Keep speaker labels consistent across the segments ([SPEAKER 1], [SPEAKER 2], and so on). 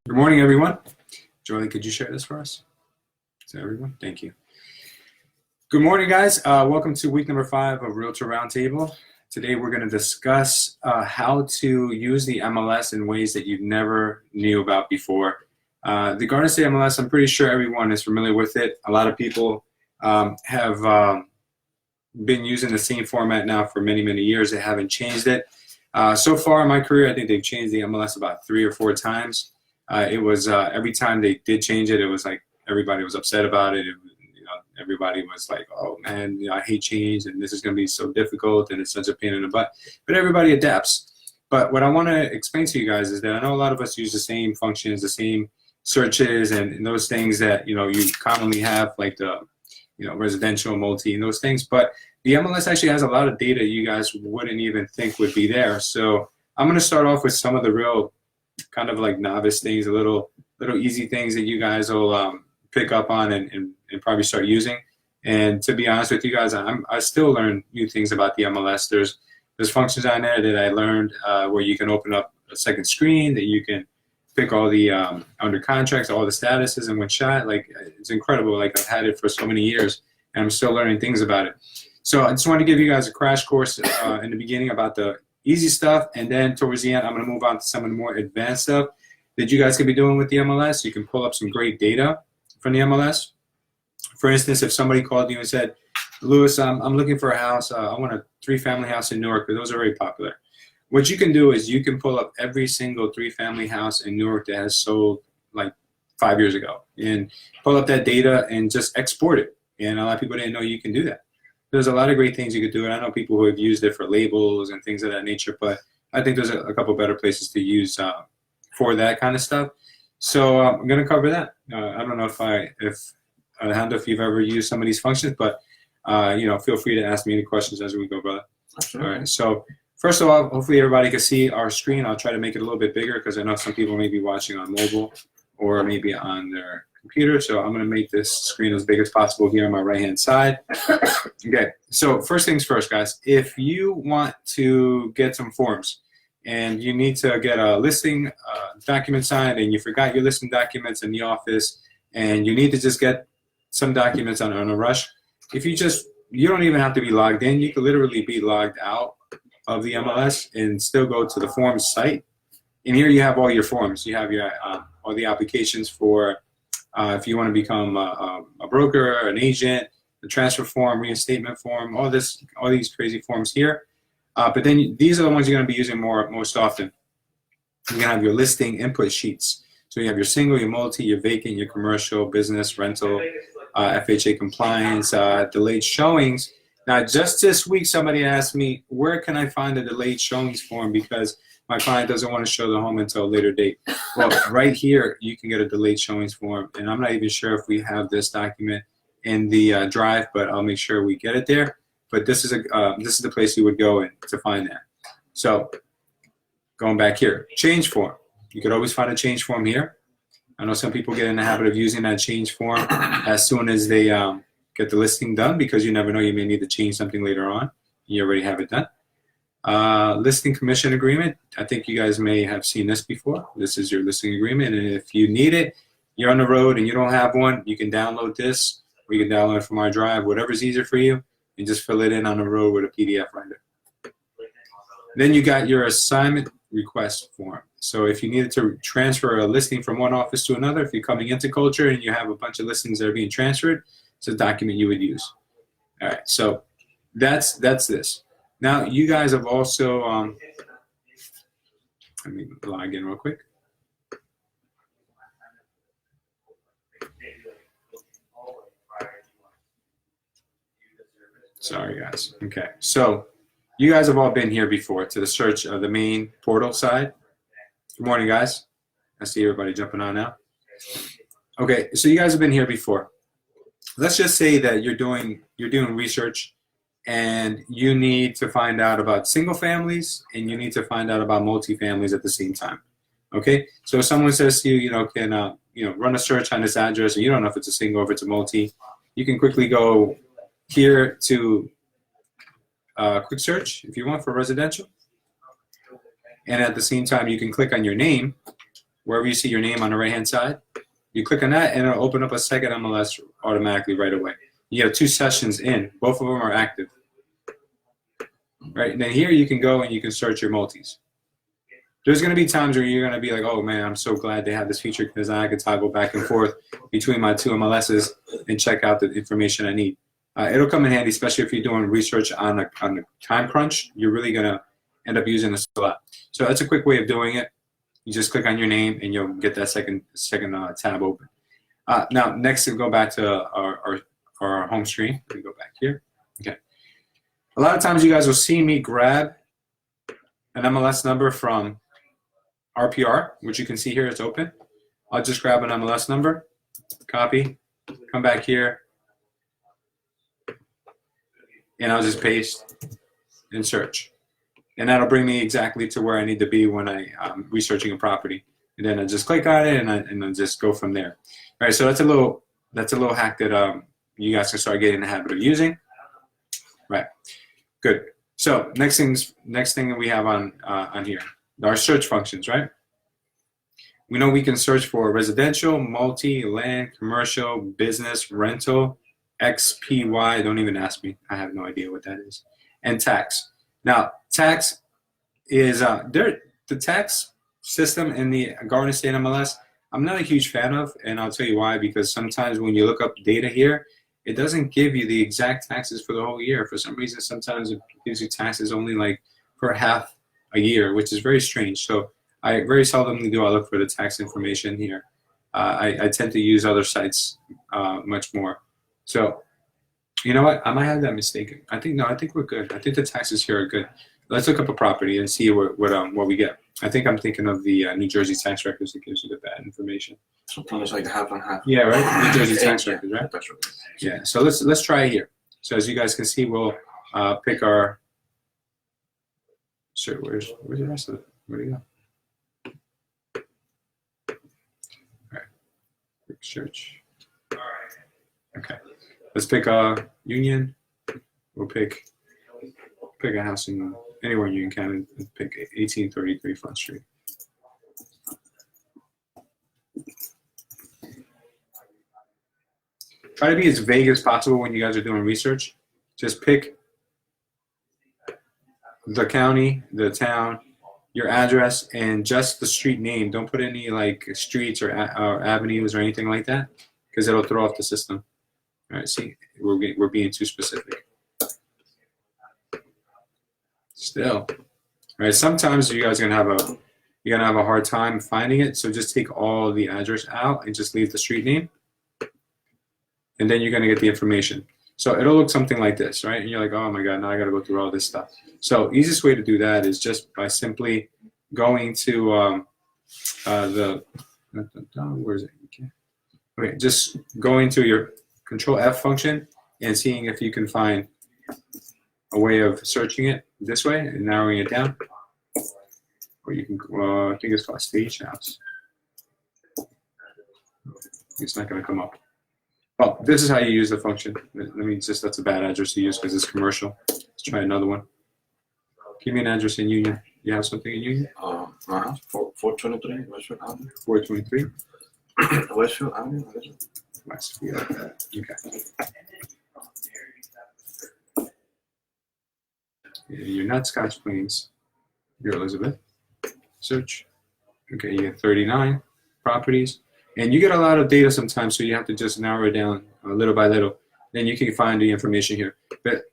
[SPEAKER 1] Good morning, everyone. Jolie, could you share this for us? Is that everyone? Thank you. Good morning, guys. Welcome to week number 5 of Realtor Roundtable. Today, we're going to discuss how to use the MLS in ways that you never knew about before. The Garden State MLS, I'm pretty sure everyone is familiar with it. A lot of people have been using the same format now for many, many years. They haven't changed it. So far in my career, I think they've changed the MLS about 3 or 4 times. It was every time they did change it, it was like everybody was upset about it. Everybody was like, "Oh man, I hate change, and this is going to be so difficult, and it's such a pain in the butt." But everybody adapts. But what I want to explain to you guys is that I know a lot of us use the same functions, the same searches, and those things that you commonly have, like the residential, multi, and those things. But the MLS actually has a lot of data you guys wouldn't even think would be there. So I'm going to start off with some of the real kind of like novice things, a little easy things that you guys will pick up on and probably start using. And to be honest with you guys, I still learn new things about the MLS. There's functions on there that I learned where you can open up a second screen, that you can pick all the under contracts, all the statuses in one shot. Like, it's incredible. Like, I've had it for so many years, and I'm still learning things about it. So I just want to give you guys a crash course in the beginning about the easy stuff, and then towards the end, I'm going to move on to some of the more advanced stuff that you guys could be doing with the MLS. You can pull up some great data from the MLS. For instance, if somebody called you and said, "Louis, I'm looking for a house. I want a 3-family house in Newark," but those are very popular. What you can do is you can pull up every single 3-family house in Newark that has sold like 5 years ago, and pull up that data and just export it. And a lot of people didn't know you can do that. There's a lot of great things you could do, and I know people who have used it for labels and things of that nature, but I think there's a couple better places to use for that kind of stuff. So I'm going to cover that. I don't know if Alejandro, if you've ever used some of these functions, but feel free to ask me any questions as we go, brother. Absolutely. All right. So first of all, hopefully everybody can see our screen. I'll try to make it a little bit bigger because I know some people may be watching on mobile or maybe on their computer. So I'm going to make this screen as big as possible here on my right-hand side. Okay. So first things first, guys. If you want to get some forms and you need to get a listing document signed and you forgot your listing documents in the office and you need to just get some documents on a rush, you don't even have to be logged in. You could literally be logged out of the MLS and still go to the forms site. And here you have all your forms. You have your all the applications for if you want to become a broker, an agent, the transfer form, reinstatement form, all these crazy forms here. But then these are the ones you're going to be using most often. You're going to have your listing input sheets. So you have your single, your multi, your vacant, your commercial, business, rental, FHA compliance, delayed showings. Now, just this week, somebody asked me, where can I find a delayed showings form because my client doesn't want to show the home until a later date. Well, right here, you can get a delayed showings form. And I'm not even sure if we have this document in the drive, but I'll make sure we get it there. But this is the place you would go in to find that. So going back here, change form. You could always find a change form here. I know some people get in the habit of using that change form as soon as they get the listing done because you never know, you may need to change something later on. You already have it done. Listing commission agreement. I think you guys may have seen this before. This is your listing agreement, and if you need it, you're on the road and you don't have one, you can download this, or you can download it from our drive, whatever's easier for you, and just fill it in on the road with a PDF writer. Then you got your assignment request form. So if you needed to transfer a listing from one office to another, if you're coming into Culture and you have a bunch of listings that are being transferred, it's a document you would use. All right, so that's this. Now, you guys have also, let me log in real quick. Sorry, guys. Okay, so you guys have all been here before to the search of the main portal side. Good morning, guys. I see everybody jumping on now. Okay, so you guys have been here before. Let's just say that you're doing research and you need to find out about single families and you need to find out about multifamilies at the same time. Okay, so if someone says to you, can run a search on this address and you don't know if it's a single or if it's a multi, you can quickly go here to quick search if you want for residential. And at the same time, you can click on your name wherever you see your name on the right-hand side, you click on that, and it'll open up a second MLS automatically right away. You have 2 sessions in. Both of them are active. Right, and then here you can go and you can search your multis. There's going to be times where you're going to be like, oh man, I'm so glad they have this feature because I could toggle back and forth between my 2 MLSs and check out the information I need. It'll come in handy, especially if you're doing research on a time crunch. You're really going to end up using this a lot. So that's a quick way of doing it. You just click on your name and you'll get that second tab open. Now, next we'll go back to our home screen. Let me go back here. Okay. A lot of times you guys will see me grab an MLS number from RPR, which you can see here, it's open. I'll just grab an MLS number, copy, come back here, and I'll just paste and search. And that'll bring me exactly to where I need to be when I'm researching a property. And then I just click on it and I just go from there. All right, so that's a little hack that you guys can start getting in the habit of using. Right, good. So next thing that we have on here, our search functions, right? We know we can search for residential, multi, land, commercial, business, rental, XPY. Don't even ask me. I have no idea what that is. And tax. Now, tax is the tax system in the Garden State MLS. I'm not a huge fan of, and I'll tell you why. Because sometimes when you look up data here, it doesn't give you the exact taxes for the whole year. For some reason, sometimes it gives you taxes only like for half a year, which is very strange. So I very seldomly do I look for the tax information here. I tend to use other sites much more. So you know what? I might have that mistaken. I think we're good. I think the taxes here are good. Let's look up a property and see what we get. I think I'm thinking of the New Jersey tax records that gives you the bad information.
[SPEAKER 2] Sometimes like half and half.
[SPEAKER 1] Yeah, right. New Jersey tax records, right?
[SPEAKER 2] That's right.
[SPEAKER 1] Yeah. So let's try it here. So as you guys can see, we'll pick our. So where's the rest of it? Where'd it go? All right. Quick search. Okay. Let's pick Union. We'll pick a house in anywhere in Union County. Let's pick 1833 Front Street. Try to be as vague as possible when you guys are doing research. Just pick the county, the town, your address, and just the street name. Don't put any like streets or avenues or anything like that, because it'll throw off the system. All right, see, we're being too specific. Still, all right. Sometimes you guys are gonna have a hard time finding it. So just take all the address out and just leave the street name, and then you're gonna get the information. So it'll look something like this, right? And you're like, oh my God, now I gotta go through all this stuff. So easiest way to do that is just by simply going to where is it? Okay, just going to your Control F function and seeing if you can find a way of searching it this way and narrowing it down. Or you can, I think it's called Stage House. It's not going to come up. Well, this is how you use the function. That's a bad address to use because it's commercial. Let's try another one. Give me an address in Union. You have something in Union?
[SPEAKER 2] 423 Westfield Avenue.
[SPEAKER 1] 423?
[SPEAKER 2] Westfield Avenue.
[SPEAKER 1] Westfield. Okay. You're not Scotch Plains. You're Elizabeth. Search. Okay, you get 39 properties. And you get a lot of data sometimes, so you have to just narrow it down little by little. Then you can find the information here. But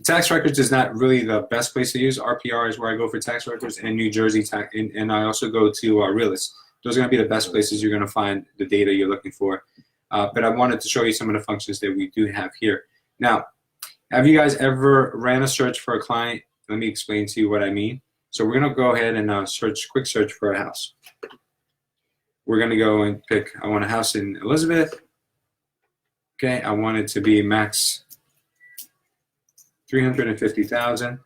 [SPEAKER 1] tax records is not really the best place to use. RPR is where I go for tax records, and New Jersey tax, and I also go to Realist. Those are going to be the best places you're going to find the data you're looking for. But I wanted to show you some of the functions that we do have here. Now, have you guys ever ran a search for a client? Let me explain to you what I mean. So we're going to go ahead and quick search for a house. We're going to go and pick, I want a house in Elizabeth. Okay, I want it to be max 350,000.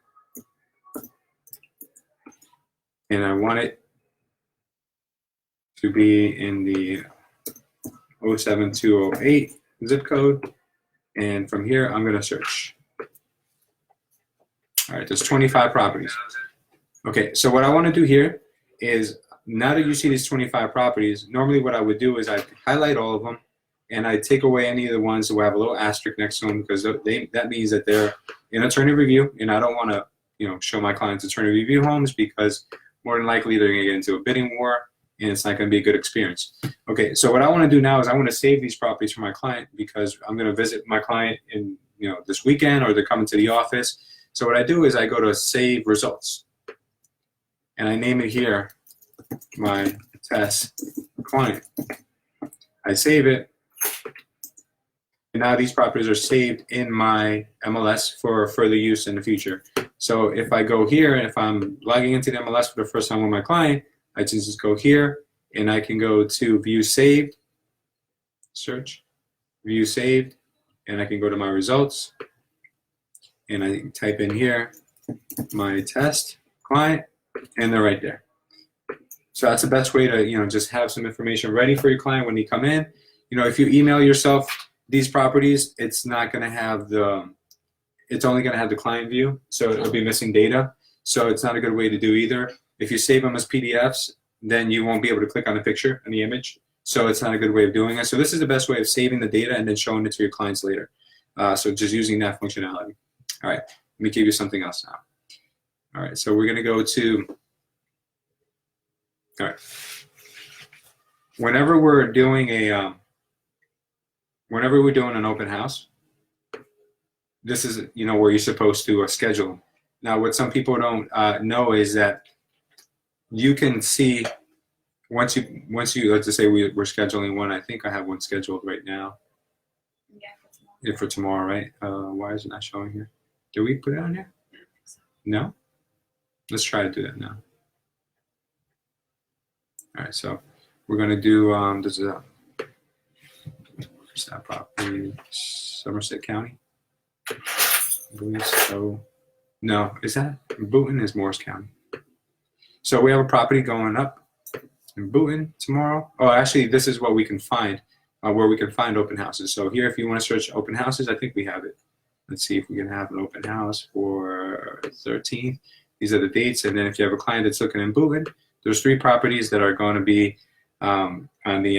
[SPEAKER 1] And I want it to be in the 07208 zip code. And from here, I'm going to search. All right, there's 25 properties. Okay, so what I want to do here is now that you see these 25 properties, normally what I would do is I'd highlight all of them, and I'd take away any of the ones who have a little asterisk next to them, because that means that they're in attorney review, and I don't want to, show my clients attorney review homes, because more than likely they're going to get into a bidding war, and it's not going to be a good experience. Okay, so what I want to do now is I want to save these properties for my client, because I'm going to visit my client in this weekend, or they're coming to the office. So what I do is I go to Save Results, and I name it here my test client. I save it, and now these properties are saved in my MLS for further use in the future. So if I go here, and if I'm logging into the MLS for the first time with my client, I just go here, and I can go to View Saved, search, View Saved, and I can go to my results, and I type in here my test client, and they're right there. So that's the best way to just have some information ready for your client when they come in. If you email yourself these properties, it's not going to have it's only going to have the client view, so it'll be missing data. So it's not a good way to do either. If you save them as PDFs, then you won't be able to click on the picture and the image. So it's not a good way of doing it. So this is the best way of saving the data and then showing it to your clients later. So just using that functionality. All right, let me give you something else now. All right, so we're going to go to, all right. Whenever we're doing an open house, this is where you're supposed to schedule them. Now, what some people don't know is that you can see once you let's just say we're scheduling one. I think I have one scheduled right now.
[SPEAKER 3] Yeah, for tomorrow.
[SPEAKER 1] Yeah, for tomorrow, right? Why is it not showing here? Did we put it on here? No. Let's try to do that now. All right, so we're gonna do this is where's that property? Somerset County. I believe so. No, is that Boonton? Is Morris County. So we have a property going up in Boonton tomorrow. Oh, actually, this is what we can find, where we can find open houses. So here, if you want to search open houses, I think we have it. Let's see if we can have an open house for 13th. These are the dates. And then if you have a client that's looking in Boonton, there's 3 properties that are going to be on the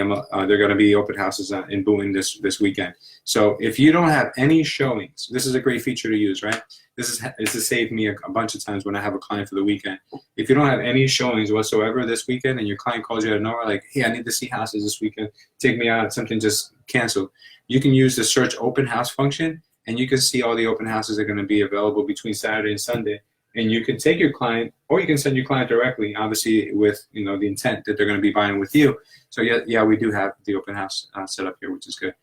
[SPEAKER 1] they're going to be open houses in Boonton this weekend. So if you don't have any showings, this is a great feature to use, right? This has saved me a bunch of times when I have a client for the weekend. If you don't have any showings whatsoever this weekend, and your client calls you out of nowhere, like, hey, I need to see houses this weekend, take me out, something just canceled, you can use the search open house function, and you can see all the open houses that are going to be available between Saturday and Sunday. And you can take your client, or you can send your client directly, obviously with the intent that they're going to be buying with you. So yeah, we do have the open house set up here, which is good.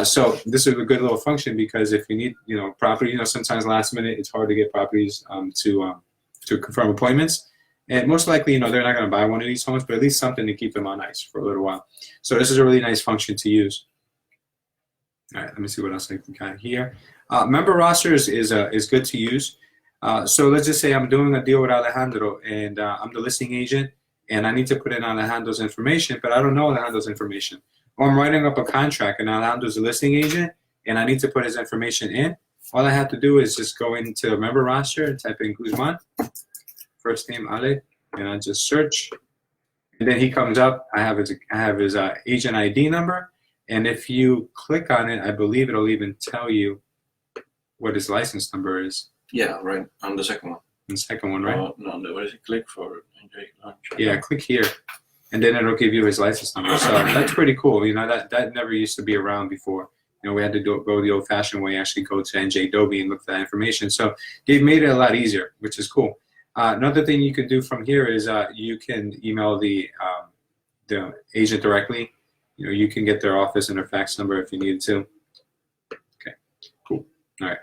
[SPEAKER 1] So this is a good little function, because if you need property, sometimes last minute it's hard to get properties to confirm appointments, and most likely they're not going to buy one of these homes, but at least something to keep them on ice for a little while. So this is a really nice function to use. All right, let me see what else I can kind of here. Member rosters is good to use. So let's just say I'm doing a deal with Alejandro, and I'm the listing agent, and I need to put in Alejandro's information, but I don't know Alejandro's information. Or I'm writing up a contract, and Alejandro's the listing agent, and I need to put his information in. All I have to do is just go into a member roster and type in Guzman, first name Ale, and I just search, and then he comes up. I have his agent ID number, and if you click on it, I believe it'll even tell you what his license number is.
[SPEAKER 2] Yeah, right. On the second one.
[SPEAKER 1] The second one, right?
[SPEAKER 2] No, where is it? Click for NJ Lunch.
[SPEAKER 1] Yeah, click here, and then it'll give you his license number. So that's pretty cool. That never used to be around before. We had to go the old-fashioned way, actually go to NJ Adobe and look for that information. So they've made it a lot easier, which is cool. Another thing you can do from here is you can email the agent directly. You can get their office and their fax number if you need to. Okay, cool. All right.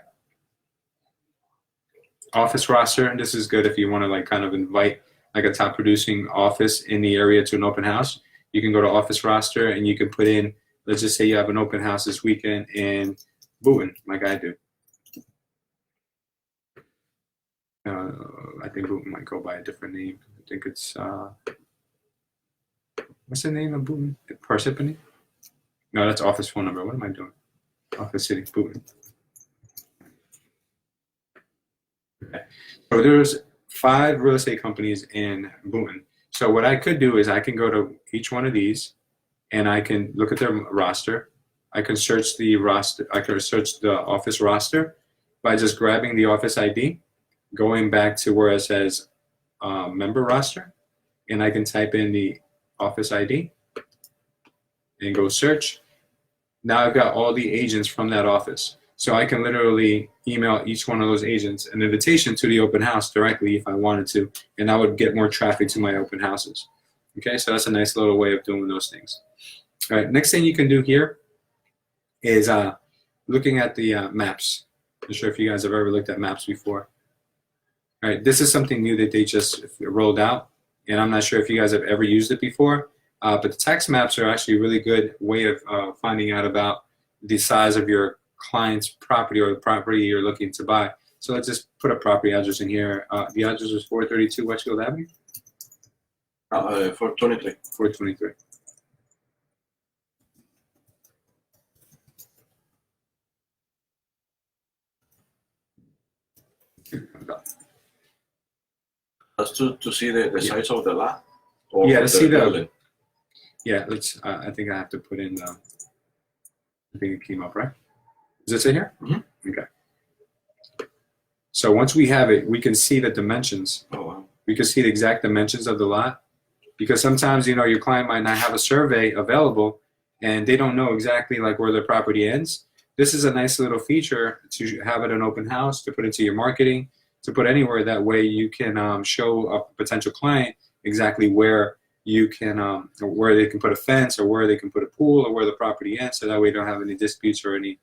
[SPEAKER 1] Office roster, and this is good if you want to kind of invite a top producing office in the area to an open house. You can go to office roster, and you can put in, let's just say you have an open house this weekend in Boonton, like I do. I think Boonton might go by a different name. I think it's what's the name of Boonton? Parsippany? No, that's office phone number. What am I doing? Office City, Boonton. Okay. So there's 5 real estate companies in Boonton. So what I could do is I can go to each one of these and I can look at their roster. I can search the roster. I can search the office roster by just grabbing the office ID, going back to where it says member roster, and I can type in the office ID and go search. Now I've got all the agents from that office. So I can literally email each one of those agents an invitation to the open house directly if I wanted to, and I would get more traffic to my open houses. Okay, so that's a nice little way of doing those things. All right, next thing you can do here is looking at the maps. I'm not sure if you guys have ever looked at maps before. All right, this is something new that they just rolled out, and I'm not sure if you guys have ever used it before, but the text maps are actually a really good way of finding out about the size of your client's property or the property you're looking to buy. So let's just put a property address in here. The address is 432 Westfield Avenue?
[SPEAKER 2] 423.
[SPEAKER 1] 423.
[SPEAKER 2] That's to see the
[SPEAKER 1] Yeah.
[SPEAKER 2] size of the lot?
[SPEAKER 1] Yeah, to see the-
[SPEAKER 2] building?
[SPEAKER 1] Yeah, let's. I think I have to put in. I think it came up right. Does it say here?
[SPEAKER 2] Mhm.
[SPEAKER 1] Okay. So once we have it, we can see the dimensions.
[SPEAKER 2] Oh, wow.
[SPEAKER 1] We can see the exact dimensions of the lot, because sometimes your client might not have a survey available, and they don't know exactly like where their property ends. This is a nice little feature to have at an open house, to put into your marketing, to put anywhere. That way you can show a potential client exactly where you can, where they can put a fence, or where they can put a pool, or where the property ends, so that way you don't have any disputes or any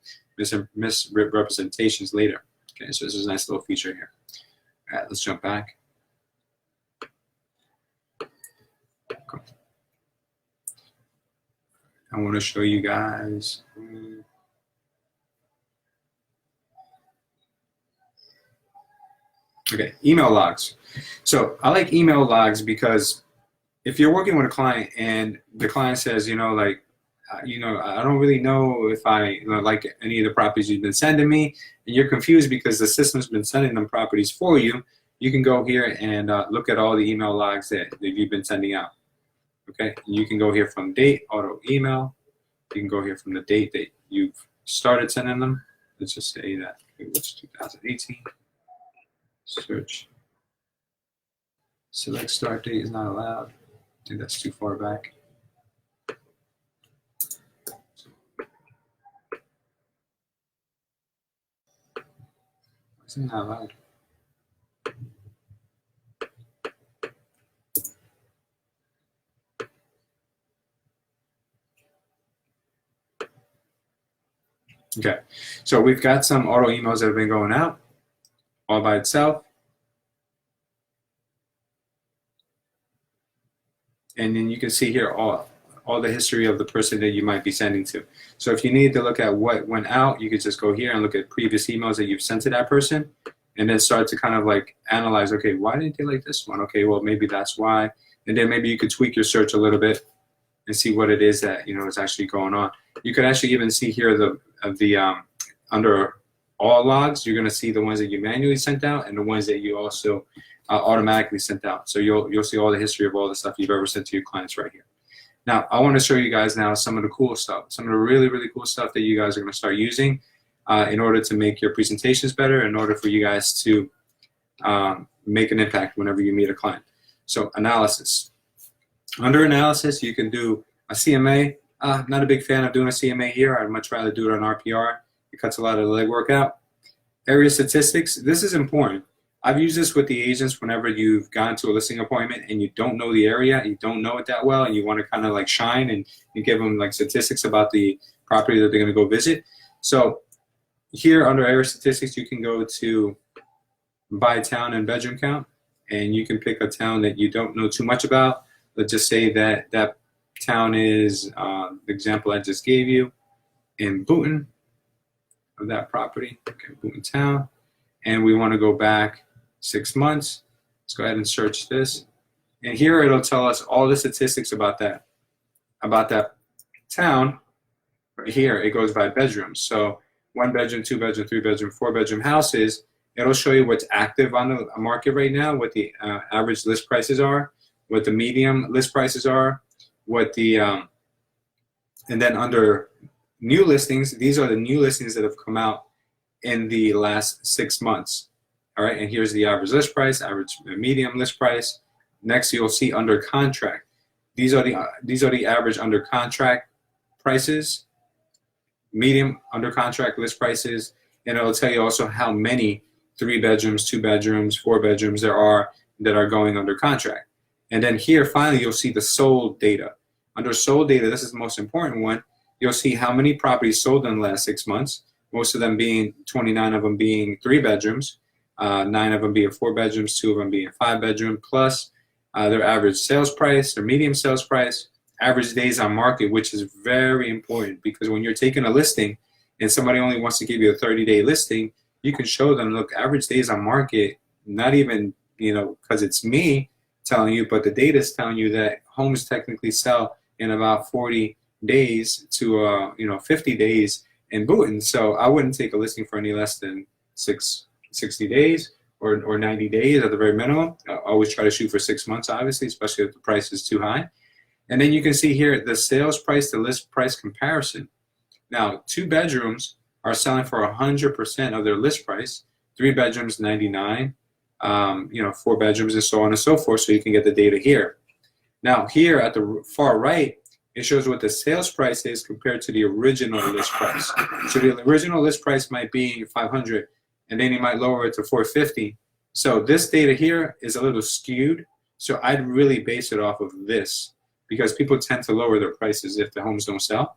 [SPEAKER 1] misrepresentations later. Okay, so this is a nice little feature here. All right, let's jump back. Cool. I want to show you guys. Okay, email logs. So I like email logs because if you're working with a client and the client says, I don't really know if I like any of the properties you've been sending me, and you're confused because the system's been sending them properties for you, you can go here and look at all the email logs that you've been sending out. Okay, you can go here from date, auto email. You can go here from the date that you've started sending them. Let's just say that it was 2018. Search. Select start date is not allowed. I think that's too far back. Isn't that allowed? Okay, so we've got some auto emails that have been going out all by itself. And then you can see here all the history of the person that you might be sending to. So if you need to look at what went out, you could just go here and look at previous emails that you've sent to that person, and then start to kind of like analyze, okay, why didn't they like this one? Okay, well, maybe that's why. And then maybe you could tweak your search a little bit and see what it is that is actually going on. You could actually even see here under all logs, you're going to see the ones that you manually sent out and the ones that you also automatically sent out. So you'll see all the history of all the stuff you've ever sent to your clients right here. Now, I want to show you guys now some of the cool stuff, some of the really, really cool stuff that you guys are going to start using in order to make your presentations better, in order for you guys to make an impact whenever you meet a client. So analysis. Under analysis, you can do a CMA. I'm not a big fan of doing a CMA here. I'd much rather do it on RPR. It cuts a lot of the legwork out. Area statistics. This is important. I've used this with the agents whenever you've gone to a listing appointment and you don't know the area, you don't know it that well, and you want to kind of like shine and you give them like statistics about the property that they're going to go visit. So here under area statistics, you can go to by town and bedroom count, and you can pick a town that you don't know too much about. Let's just say that that town is, the example I just gave you, in Boonton, of that property. Okay, Boonton town. And we want to go back 6 months. Let's go ahead and search this. And here it'll tell us all the statistics about that town. Right here, it goes by bedrooms. So 1 bedroom, 2 bedroom, 3 bedroom, 4 bedroom houses. It'll show you what's active on the market right now, what the average list prices are, what the medium list prices are, what the and then under new listings, these are the new listings that have come out in the last 6 months. All right, and here's the average list price, average medium list price. Next, you'll see under contract. These are the average under contract prices, medium under contract list prices, and it'll tell you also how many 3 bedrooms, 2 bedrooms, 4 bedrooms there are that are going under contract. And then here, finally, you'll see the sold data. Under sold data, this is the most important one. You'll see how many properties sold in the last 6 months, most of them being 29 of them being 3 bedrooms, 9 of them being 4 bedrooms, 2 of them being 5 bedroom, plus their average sales price, their medium sales price, average days on market, which is very important because when you're taking a listing and somebody only wants to give you a 30-day listing, you can show them, look, average days on market, not even, because it's me telling you, but the data is telling you that homes technically sell in about 40 days to 50 days in Boonton. So I wouldn't take a listing for any less than 60 days or 90 days at the very minimum. I always try to shoot for 6 months, obviously, especially if the price is too high. And then you can see here the sales price to list price comparison. Now, 2 bedrooms are selling for 100% of their list price, 3 bedrooms 99, 4 bedrooms and so on and so forth, so you can get the data here. Now here at the far right, it shows what the sales price is compared to the original list price. So the original list price might be 500, and then you might lower it to 450. So this data here is a little skewed, so I'd really base it off of this because people tend to lower their prices if the homes don't sell.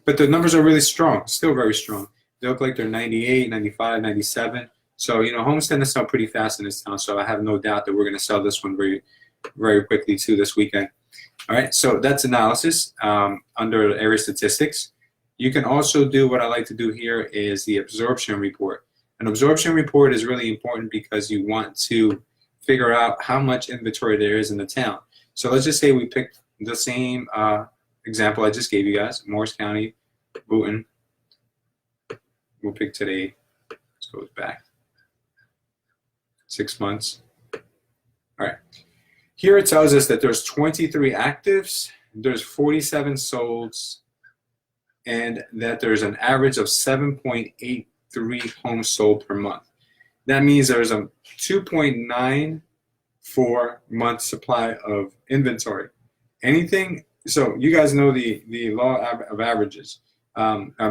[SPEAKER 1] But the numbers are really strong, still very strong. They look like they're 98, 95, 97. So, homes tend to sell pretty fast in this town, so I have no doubt that we're going to sell this one very, very quickly too this weekend. All right, so that's analysis under area statistics. You can also do what I like to do here is the absorption report. An absorption report is really important because you want to figure out how much inventory there is in the town. So let's just say we picked the same example I just gave you guys, Morris County, Boonton. We'll pick today. Let's go back 6 months. All right. Here it tells us that there's 23 actives, there's 47 solds, and that there's an average of 7.83 homes sold per month. That means there's a 2.94 month supply of inventory. Anything, so you guys know the law of averages,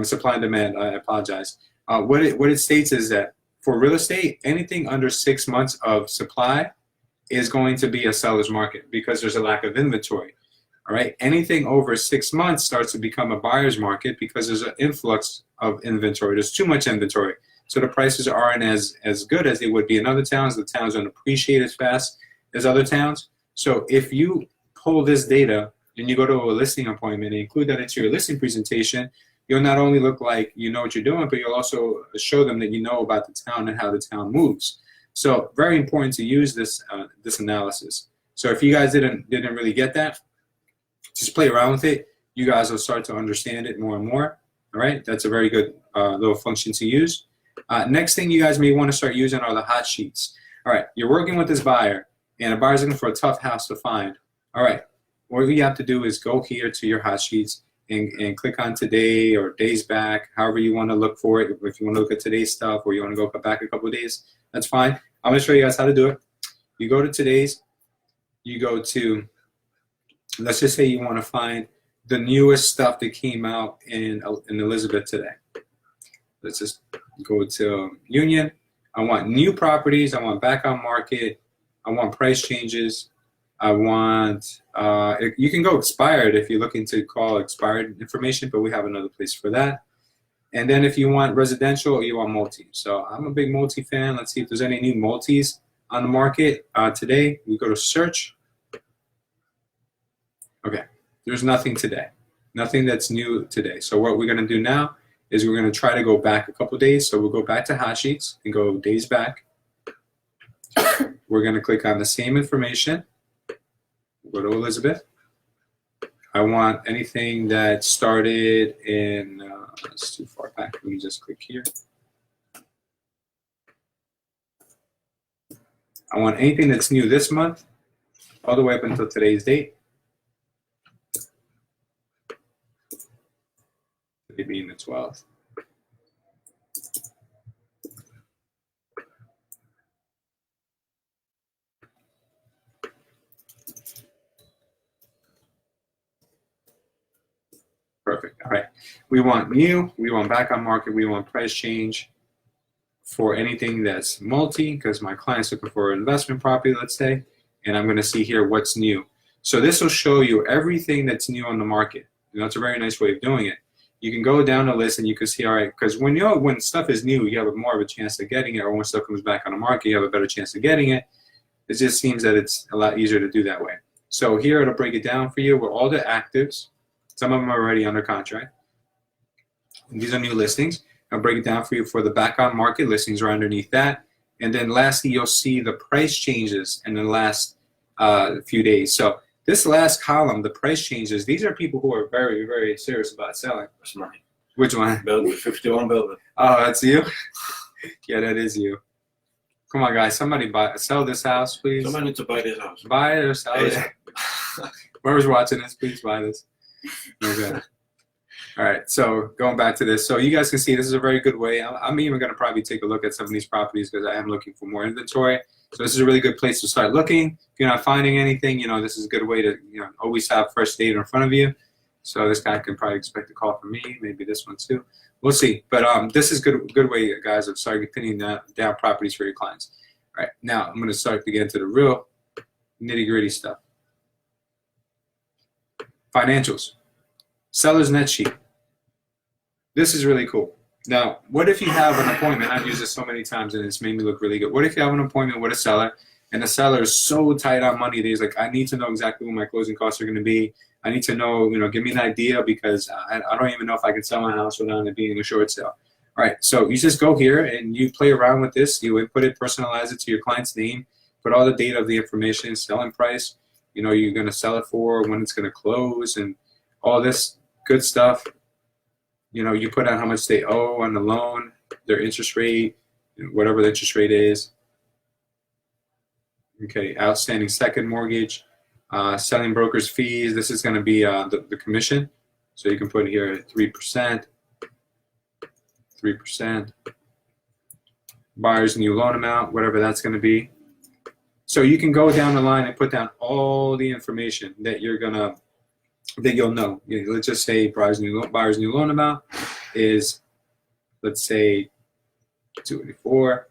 [SPEAKER 1] supply and demand, I apologize. What it states is that for real estate, anything under 6 months of supply is going to be a seller's market because there's a lack of inventory. All right, anything over 6 months starts to become a buyer's market because there's an influx of inventory. There's too much inventory, so the prices aren't as good as they would be in other towns. The towns don't appreciate as fast as other towns. So if you pull this data and you go to a listing appointment and include that into your listing presentation, you'll not only look like you know what you're doing, but you'll also show them that you know about the town and how the town moves. So very important to use this this analysis. So if you guys didn't really get that, just play around with it. You guys will start to understand it more and more. All right, that's a very good little function to use. Next thing you guys may want to start using are the hot sheets. All right, you're working with this buyer, and the buyer's looking for a tough house to find. All right, what you have to do is go here to your hot sheets and click on today or days back, however you want to look for it. If you want to look at today's stuff or you want to go back a couple of days, that's fine. I'm going to show you guys how to do it. You go to today's, you go to, let's just say you want to find the newest stuff that came out in Elizabeth today. Let's just go to Union. I want new properties. I want back on market. I want price changes. I want, you can go expired if you're looking to call expired information, but we have another place for that. And then if you want residential or you want multi. So I'm a big multi fan. Let's see if there's any new multis on the market today. We go to search. Okay, there's nothing today. Nothing that's new today. So what we're going to do now is we're going to try to go back a couple days. So we'll go back to hot sheets and go days back. We're going to click on the same information. We'll go to Elizabeth. I want anything that started in, it's too far back. Let me just click here. I want anything that's new this month. all the way up until today's date. Today being the 12th. Perfect. All right. We want new, we want back on market, we want price change for anything that's multi, because my client's looking for an investment property, let's say, and I'm going to see here what's new. So this will show you everything that's new on the market. You know, it's a very nice way of doing it. You can go down the list and you can see, all right, because when stuff is new, you have more of a chance of getting it, or when stuff comes back on the market, you have a better chance of getting it. It just seems that it's a lot easier to do that way. So here it'll break it down for you with all the actives. Some of them are already under contract. And these are new listings. I'll break it down for you for the back on market listings right underneath that. And then lastly, you'll see the price changes in the last few days. So this last column, the price changes, these are people who are very, very serious about selling.
[SPEAKER 2] That's mine.
[SPEAKER 1] Which one?
[SPEAKER 2] Belgrade, 51 Belgrade.
[SPEAKER 1] Oh, that's you? Yeah, that is you. Come on, guys. Somebody sell this house, please.
[SPEAKER 2] Somebody needs to buy this house.
[SPEAKER 1] Buy it or sell it. Whoever's watching this, please buy this. Okay. All right, so going back to this, so you guys can see this is a very good way. I'm even going to probably take a look at some of these properties because I am looking for more inventory. So this is a really good place to start looking. If you're not finding anything, you know, this is a good way to, you know, always have fresh data in front of you. So this guy can probably expect a call from me, maybe this one too. We'll see. But this is good way, guys, of starting pinning down properties for your clients. All right, now I'm going to start to get into the real nitty-gritty stuff. Financials. Seller's net sheet. This is really cool. Now, what if you have an appointment? I've used this so many times and it's made me look really good. What if you have an appointment with a seller and the seller is so tight on money that he's like, I need to know exactly what my closing costs are going to be. I need to know, you know, give me an idea because I don't even know if I can sell my house without it being a short sale. All right, so you just go here and you play around with this. You input it, personalize it to your client's name, put all the data of the information, selling price, you know, you're going to sell it for, when it's going to close, and all this good stuff. You know, you put out how much they owe on the loan, their interest rate, whatever the interest rate is. Okay, outstanding second mortgage, selling broker's fees. This is going to be the commission. So you can put here 3%, 3%. Buyer's new loan amount, whatever that's going to be. So you can go down the line and put down all the information that you're gonna, that you'll know. You know, let's just say buyer's new loan amount is, let's say, 284.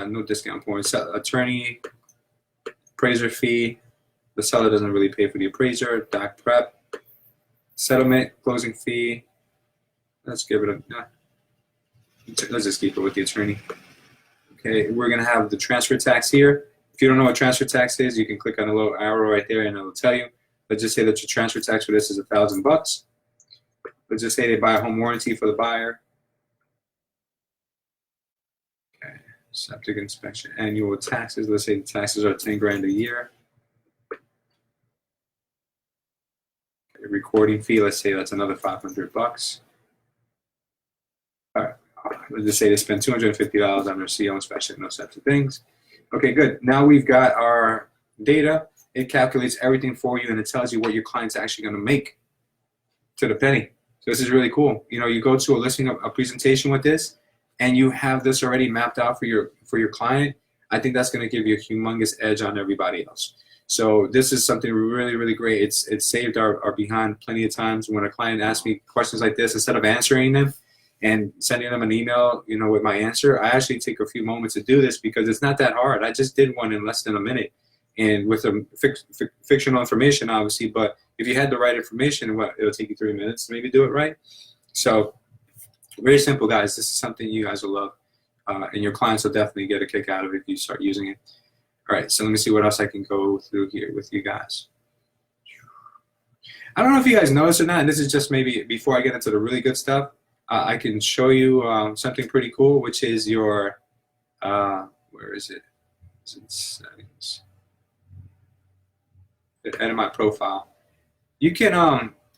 [SPEAKER 1] No discount points. Attorney, appraiser fee. The seller doesn't really pay for the appraiser. Doc prep, settlement, closing fee. Let's give it a. Let's just keep it with the attorney. Okay, we're gonna have the transfer tax here. If you don't know what transfer tax is, you can click on the little arrow right there and it'll tell you. Let's just say that your transfer tax for this is $1,000. Let's just say they buy a home warranty for the buyer. Okay, septic inspection, annual taxes. Let's say the taxes are 10 grand a year. Okay, recording fee, let's say that's another $500. All right, let's just say they spend $250 on their CO inspection, those types of things. Okay, good. Now we've got our data. It calculates everything for you and it tells you what your client's actually going to make to the penny. So this is really cool. You know, you go to a listing, a presentation with this, and you have this already mapped out for your client. I think that's going to give you a humongous edge on everybody else. So this is something really, really great. It's saved our behind plenty of times when a client asks me questions like this. Instead of answering them and sending them an email, you know, with my answer, I actually take a few moments to do this because it's not that hard. I just did one in less than a minute, and with a fictional information, obviously. But if you had the right information, it'll take you 3 minutes to maybe do it right. So very simple, guys. This is something you guys will love, and your clients will definitely get a kick out of it if you start using it. All right, so let me see what else I can go through here with you guys. I don't know if you guys noticed or not, and this is just maybe before I get into the really good stuff. I can show you something pretty cool, which is your, where is it? It's in settings. Edit my profile. You can,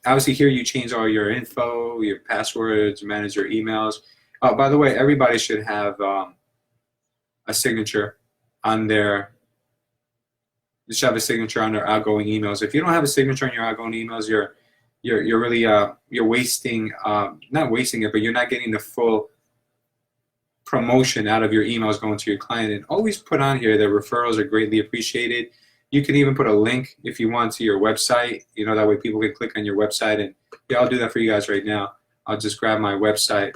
[SPEAKER 1] obviously here you change all your info, your passwords, manage your emails. Oh, by the way, everybody should have a signature on their You should have a signature on their outgoing emails. If you don't have a signature on your outgoing emails, you're really you're wasting, not wasting it, but you're not getting the full promotion out of your emails going to your client. And always put on here that referrals are greatly appreciated. You can even put a link if you want to your website. You know, that way people can click on your website. And yeah, I'll do that for you guys right now. I'll just grab my website.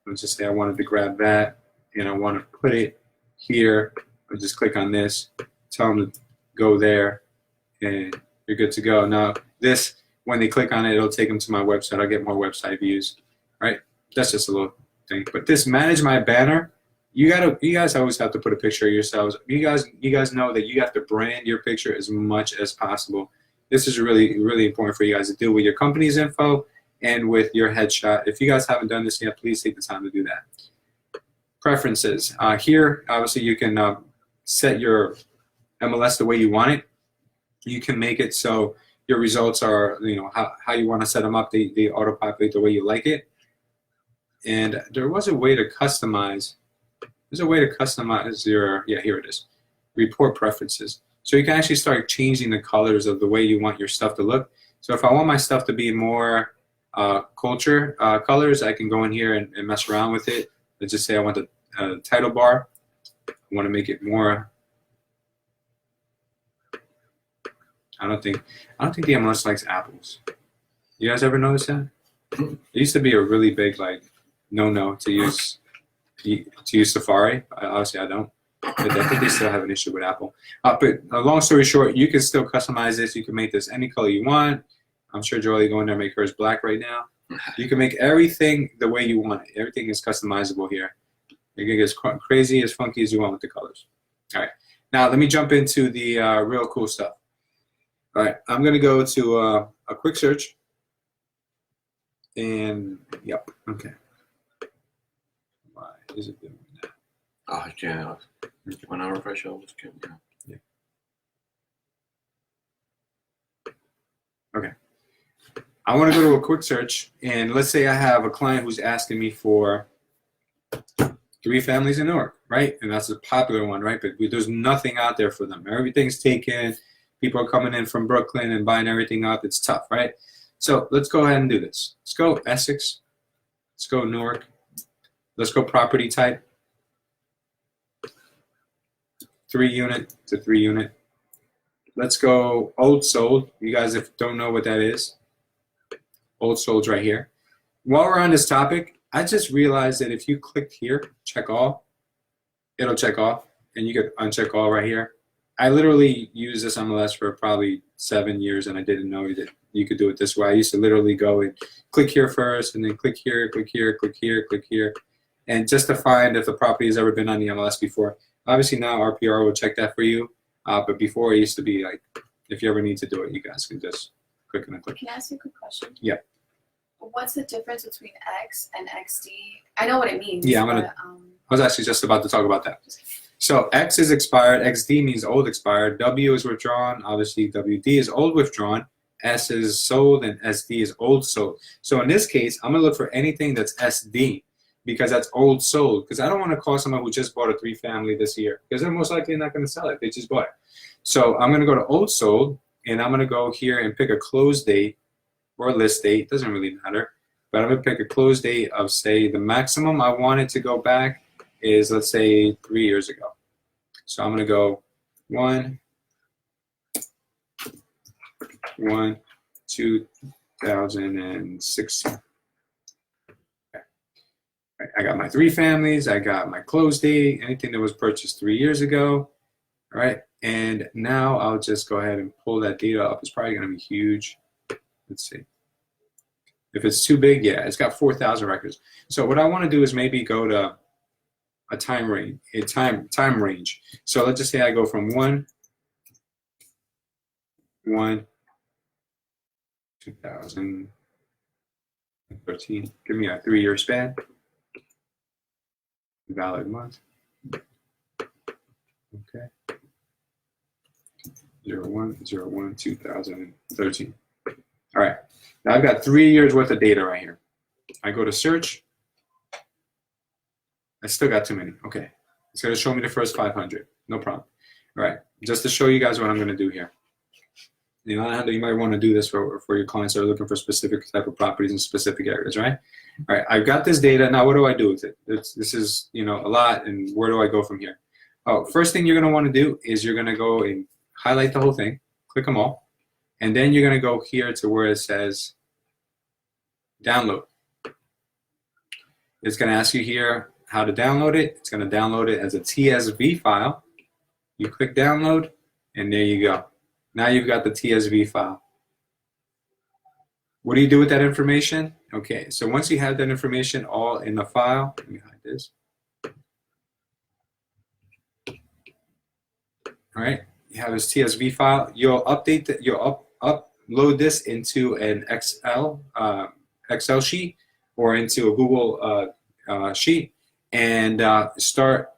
[SPEAKER 1] Let's just say I wanted to grab that and I want to put it here. I'll just click on this, tell them to go there, and you're good to go. Now this, when they click on it, it'll take them to my website. I'll get more website views. All right, that's just a little thing. But this manage my banner, you guys always have to put a picture of yourselves. You guys know that you have to brand your picture as much as possible. This is really, really important for you guys to do with your company's info and with your headshot. If you guys haven't done this yet, please take the time to do that. Preferences. Here, obviously, you can set your MLS the way you want it. You can make it so your results are, you know, how you want to set them up. They auto-populate the way you like it. And there was a way to customize. There's a way to customize your, yeah, here it is. Report preferences. So you can actually start changing the colors of the way you want your stuff to look. So if I want my stuff to be more culture colors, I can go in here and mess around with it. Let's just say I want the title bar. I want to make it more. I don't think the MLS likes apples. You guys ever notice that? It used to be a really big like no to use Safari. Obviously, I don't. But I think they still have an issue with Apple. But long story short, you can still customize this. You can make this any color you want. I'm sure Jolie going there make hers black right now. You can make everything the way you want it. Everything is customizable here. You can get as crazy, as funky as you want with the colors. All right. Now let me jump into the real cool stuff. All right. I'm going to go to a quick search. And, yep. Okay. Why is it doing that?
[SPEAKER 2] Oh, yeah. When I refresh over, it's good. Yeah.
[SPEAKER 1] Okay. I want to go to a quick search, and let's say I have a client who's asking me for 3 families in Newark, right? And that's a popular one, right? But there's nothing out there for them. Everything's taken. People are coming in from Brooklyn and buying everything up. It's tough, right? So let's go ahead and do this. Let's go Essex. Let's go Newark. Let's go property type. 3 unit to 3 unit. Let's go old sold. You guys if don't know what that is, old sold's right here. While we're on this topic, I just realized that if you click here, check all, it'll check off, and you could uncheck all right here. I literally used this MLS for probably 7 years, and I didn't know that you could do it this way. I used to literally go and click here first, and then click here, click here, click here, click here, and just to find if the property has ever been on the MLS before. Obviously now RPR will check that for you, but before it used to be like, if you ever need to do it, you guys can just click and click.
[SPEAKER 3] Can I ask you a quick question?
[SPEAKER 1] Yeah.
[SPEAKER 3] What's the difference between X and XD? I know what it means.
[SPEAKER 1] Yeah, I was actually just about to talk about that. So X is expired, XD means old expired, W is withdrawn, obviously WD is old withdrawn, S is sold, and SD is old sold. So in this case, I'm gonna look for anything that's SD because that's old sold, because I don't want to call someone who just bought a 3 family this year because they're most likely not going to sell it. They just bought it. So I'm going to go to old sold, and I'm going to go here and pick a close date or a list date. Doesn't really matter. But I'm going to pick a close date of, say, the maximum I want it to go back is, let's say, 3 years ago. So I'm going to go 2006. I got my 3 families, I got my close date, anything that was purchased 3 years ago, all right? And now I'll just go ahead and pull that data up. It's probably gonna be huge. Let's see. If it's too big, yeah, it's got 4,000 records. So what I wanna do is maybe go to a time range, time range. So let's just say I go from 2013, give me a 3-year span. Valid month. Okay. 01/01/2013. All right. Now I've got 3 years worth of data right here. I go to search. I still got too many. Okay. It's going to show me the first 500. No problem. All right. Just to show you guys what I'm going to do here. You know, you might want to do this for your clients that are looking for specific type of properties in specific areas, right? All right. I've got this data. Now, what do I do with it? This is, you know, a lot. And where do I go from here? Oh, first thing you're going to want to do is you're going to go and highlight the whole thing. Click them all. And then you're going to go here to where it says download. It's going to ask you here how to download it. It's going to download it as a TSV file. You click download, and there you go. Now you've got the TSV file. What do you do with that information? Okay, so once you have that information all in the file, let me hide this. All right, you have this TSV file. You'll update that. You'll upload this into an Excel sheet or into a Google sheet, and start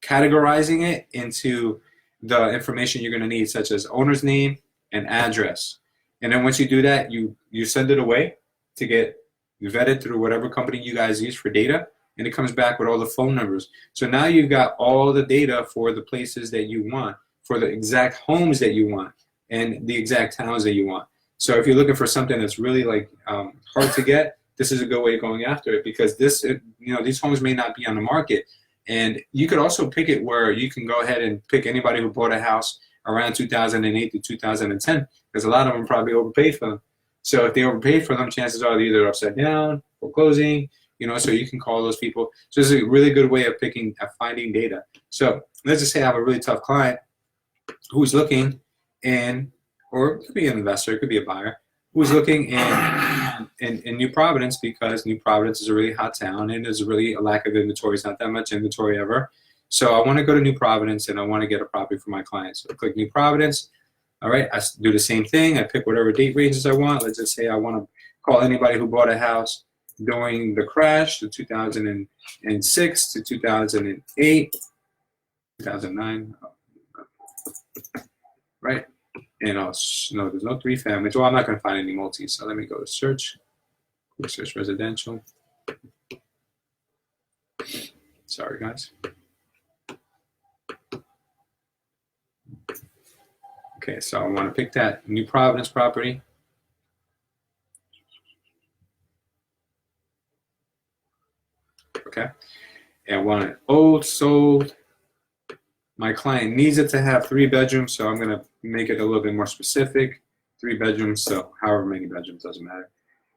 [SPEAKER 1] categorizing it into the information you're going to need, such as owner's name and address. And then once you do that, you send it away to get vetted through whatever company you guys use for data, and it comes back with all the phone numbers. So now you've got all the data for the places that you want, for the exact homes that you want, and the exact towns that you want. So if you're looking for something that's really like hard to get, this is a good way of going after it, because this, you know, these homes may not be on the market. And you could also pick it where you can go ahead and pick anybody who bought a house around 2008 to 2010, because a lot of them probably overpaid for them. So if they overpaid for them, chances are they're either upside down, foreclosing, you know, so you can call those people. So this is a really good way of finding data. So let's just say I have a really tough client who's looking in, or it could be an investor, it could be a buyer, who's looking in New Providence, because New Providence is a really hot town and there's really a lack of inventory. It's not that much inventory ever. So I want to go to New Providence and I want to get a property for my clients. So I click New Providence. All right, I do the same thing. I pick whatever date ranges I want. Let's just say I want to call anybody who bought a house during the crash, the 2006 to 2008, 2009, right? And no, there's no 3 families. Well, I'm not going to find any multis, so let me go to search. Quick search residential. Sorry, guys. Okay, so I want to pick that New Providence property. Okay, and I want it old, sold. My client needs it to have 3 bedrooms, so I'm going to make it a little bit more specific. 3 bedrooms, so however many bedrooms, doesn't matter.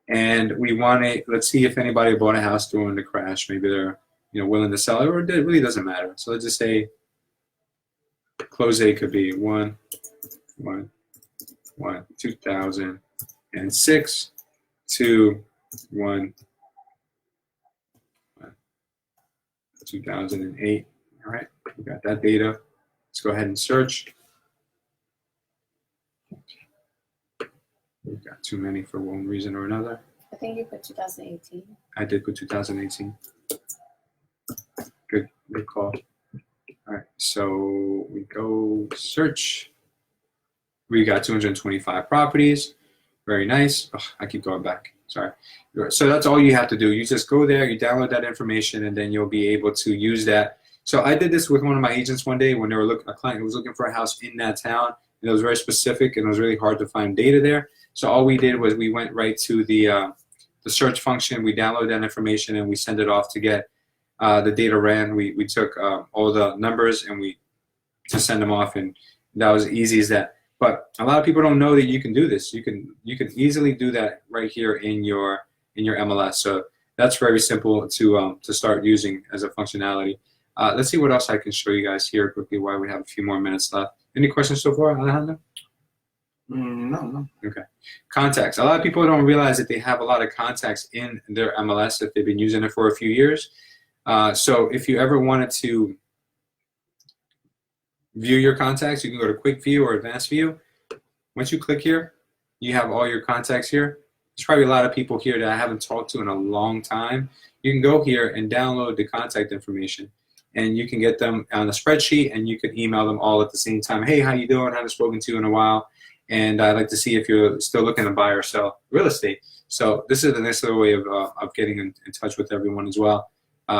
[SPEAKER 1] And we want it, let's see if anybody bought a house during the crash. Maybe they're, you know, willing to sell it, or it really doesn't matter. So let's just say close date could be 2006 to 2008. All right, we got that data. Let's go ahead and search. We've got too many for one reason or another.
[SPEAKER 3] I think you put 2018.
[SPEAKER 1] I did put 2018. Good call. All right, so we go search. We got 225 properties. Very nice. Oh, I keep going back. Sorry. So that's all you have to do. You just go there, you download that information, and then you'll be able to use that. So I did this with one of my agents one day when they were a client who was looking for a house in that town, and it was very specific, and it was really hard to find data there. So all we did was we went right to the search function. We downloaded that information, and we sent it off to get the data ran. We took all the numbers and we just send them off, and that was easy as that. But a lot of people don't know that you can do this. You can easily do that right here in your MLS. So that's very simple to start using as a functionality. Let's see what else I can show you guys here quickly while we have a few more minutes left. Any questions so far, Alejandro?
[SPEAKER 2] No.
[SPEAKER 1] Okay. Contacts. A lot of people don't realize that they have a lot of contacts in their MLS if they've been using it for a few years. So if you ever wanted to view your contacts, you can go to Quick View or Advanced View. Once you click here, you have all your contacts here. There's probably a lot of people here that I haven't talked to in a long time. You can go here and download the contact information, and you can get them on a spreadsheet, and you can email them all at the same time. Hey, how you doing? Haven't spoken to you in a while, and I'd like to see if you're still looking to buy or sell real estate. So this is a nice little way of getting in touch with everyone as well.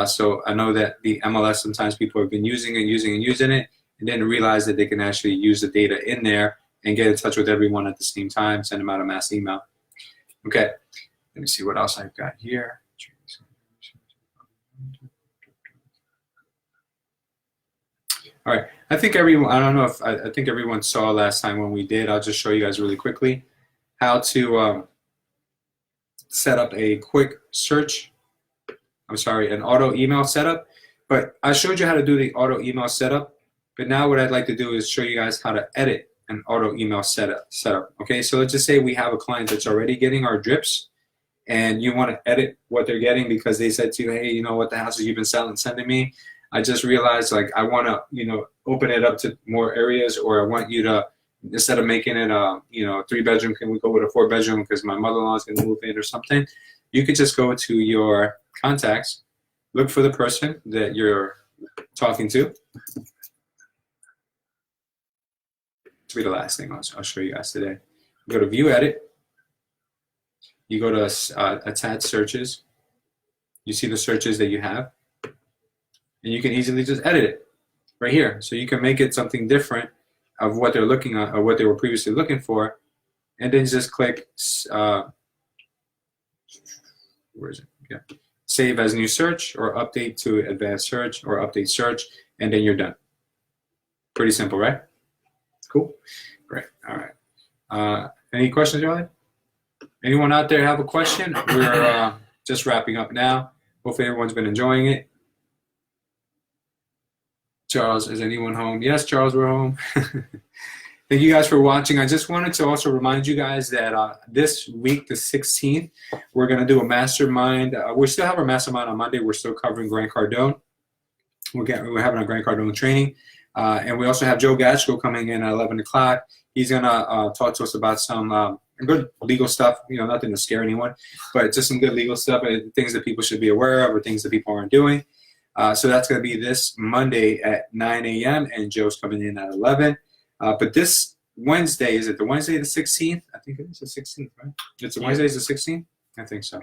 [SPEAKER 1] So I know that the MLS, sometimes people have been using it, and didn't realize that they can actually use the data in there and get in touch with everyone at the same time, send them out a mass email. Okay, let me see what else I've got here. All right, I think everyone, I don't know if, I think everyone saw last time when we did. I'll just show you guys really quickly how to set up a quick search. I'm sorry, an auto email setup. But I showed you how to do the auto email setup. But now what I'd like to do is show you guys how to edit an auto email setup. Okay, so let's just say we have a client that's already getting our drips, and you want to edit what they're getting because they said to you, hey, you know what, the houses you've been sending me, I just realized, like, I want to, you know, open it up to more areas, or I want you to, instead of making it a, you know, 3-bedroom, can we go with a 4-bedroom because my mother-in-law is going to move in or something? You could just go to your contacts, look for the person that you're talking to. To be the last thing I'll show you guys today. You go to View Edit. You go to Attach Searches. You see the searches that you have. And you can easily just edit it right here. So you can make it something different of what they're looking at or what they were previously looking for. And then just click, where is it? Yeah. Save as new search, or update to advanced search, or update search, and then you're done. Pretty simple, right? Cool. Great. All right. Any questions, Charlie? Anyone out there have a question? We're just wrapping up now. Hopefully everyone's been enjoying it. Charles, is anyone home? Yes, Charles, we're home. Thank you guys for watching. I just wanted to also remind you guys that this week, the 16th, we're going to do a mastermind. We still have our mastermind on Monday. We're still covering Grant Cardone. We're having a Grant Cardone training. And we also have Joe Gatchko coming in at 11 o'clock. He's going to talk to us about some good legal stuff, you know, nothing to scare anyone, but just some good legal stuff, things that people should be aware of or things that people aren't doing. So that's going to be this Monday at 9 a.m. and Joe's coming in at 11. But this Wednesday, is it the Wednesday the 16th? I think it is the 16th, right? It's the Wednesday is the 16th? I think so.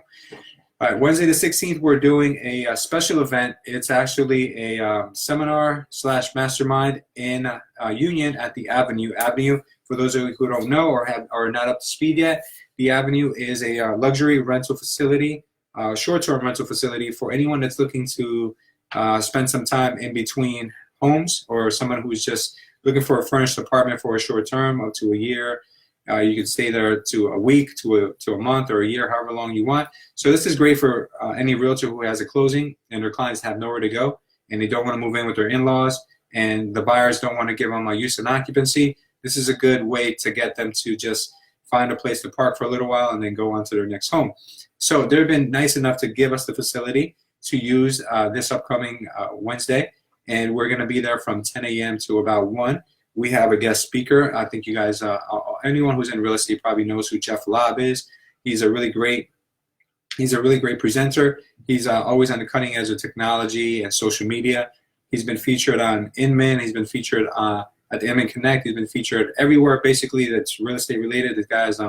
[SPEAKER 1] All right, Wednesday the 16th, we're doing a special event. It's actually a seminar / mastermind in Union at the Avenue. Avenue, for those of you who don't know or are not up to speed yet, the Avenue is a luxury rental facility, short-term rental facility for anyone that's looking to spend some time in between homes, or someone who's just looking for a furnished apartment for a short term, up to a year. You can stay there to a week, to a month, or a year, however long you want. So this is great for any realtor who has a closing and their clients have nowhere to go and they don't want to move in with their in-laws and the buyers don't want to give them a use and occupancy. This is a good way to get them to just find a place to park for a little while and then go on to their next home. So they've been nice enough to give us the facility to use this upcoming Wednesday, and we're going to be there from 10 a.m. to about 1. We have a guest speaker. I think you guys, anyone who's in real estate probably knows who Jeff Lobb is. He's a really great presenter. He's always on the cutting edge of technology and social media. He's been featured on Inman. He's been featured at the Inman Connect. He's been featured everywhere, basically, that's real estate related. The guy's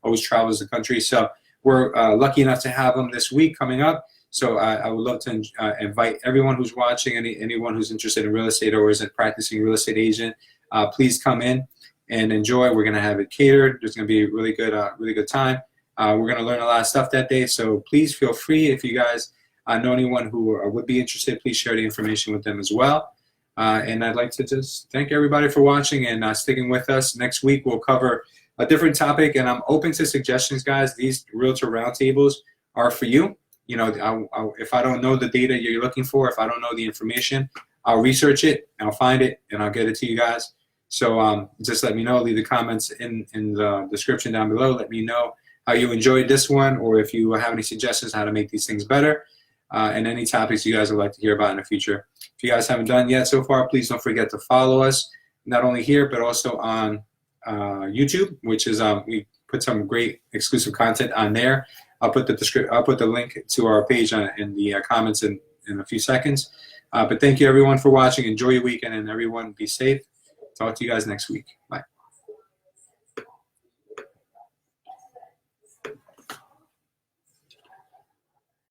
[SPEAKER 1] always travels the country. So we're lucky enough to have him this week coming up. So I would love to invite everyone who's watching, anyone who's interested in real estate or is a practicing real estate agent, please come in and enjoy. We're going to have it catered. There's going to be a really good time. We're going to learn a lot of stuff that day. So please feel free, if you guys know anyone who would be interested, please share the information with them as well. And I'd like to just thank everybody for watching and sticking with us. Next week we'll cover a different topic, and I'm open to suggestions, guys. These Realtor Roundtables are for you. You know, if I don't know the data you're looking for, if I don't know the information, I'll research it, and I'll find it, and I'll get it to you guys. So just let me know. Leave the comments in the description down below. Let me know how you enjoyed this one, or if you have any suggestions how to make these things better, and any topics you guys would like to hear about in the future. If you guys haven't done yet so far, please don't forget to follow us, not only here, but also on YouTube, which is we put some great exclusive content on there. I'll put the link to our page in the comments in a few seconds. But thank you everyone for watching. Enjoy your weekend, and everyone be safe. Talk to you guys next week. Bye.